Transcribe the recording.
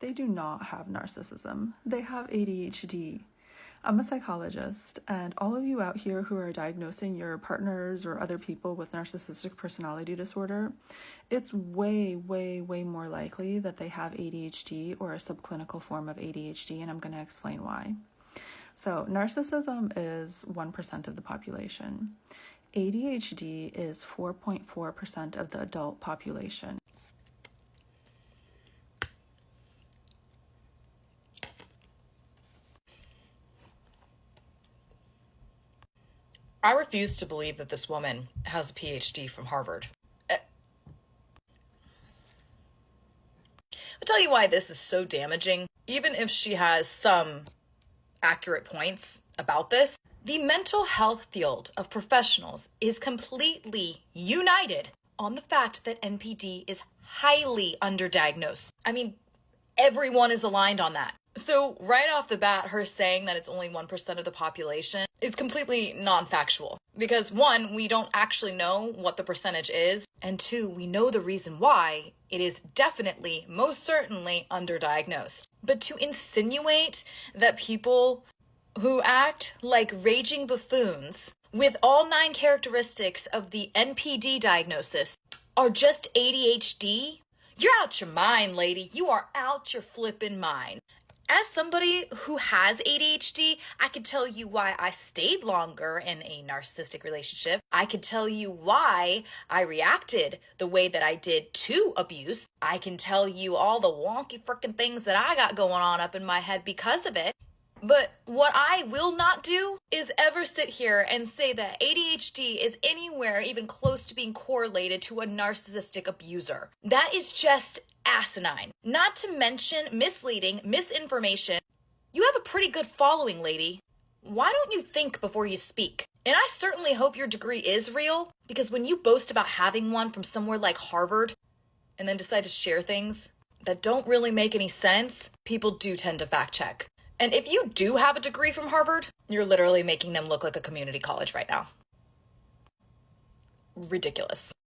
They do not have narcissism. They have ADHD. I'm a psychologist, and all of you out here who are diagnosing your partners or other people with narcissistic personality disorder, it's way, way, way more likely that they have ADHD or a subclinical form of ADHD, and I'm going to explain why. So, narcissism is 1% of the population. ADHD is 4.4% of the adult population. I refuse to believe that this woman has a PhD from Harvard. I'll tell you why this is so damaging. Even if she has some accurate points about this, the mental health field of professionals is completely united on the fact that NPD is highly underdiagnosed. I mean, everyone is aligned on that. So right off the bat, her saying that it's only 1% of the population is completely non-factual. Because one, we don't actually know what the percentage is. And two, we know the reason why it is definitely, most certainly underdiagnosed. But to insinuate that people who act like raging buffoons with all 9 characteristics of the NPD diagnosis are just ADHD, you're out your mind, lady. You are out your flippin' mind. As somebody who has ADHD, I can tell you why I stayed longer in a narcissistic relationship. I can tell you why I reacted the way that I did to abuse. I can tell you all the wonky frickin' things that I got going on up in my head because of it. But what I will not do is ever sit here and say that ADHD is anywhere even close to being correlated to a narcissistic abuser. That is just asinine. Not to mention misleading, misinformation. You have a pretty good following, lady. Why don't you think before you speak? And I certainly hope your degree is real, because when you boast about having one from somewhere like Harvard and then decide to share things that don't really make any sense, people do tend to fact check. And if you do have a degree from Harvard, you're literally making them look like a community college right now. Ridiculous.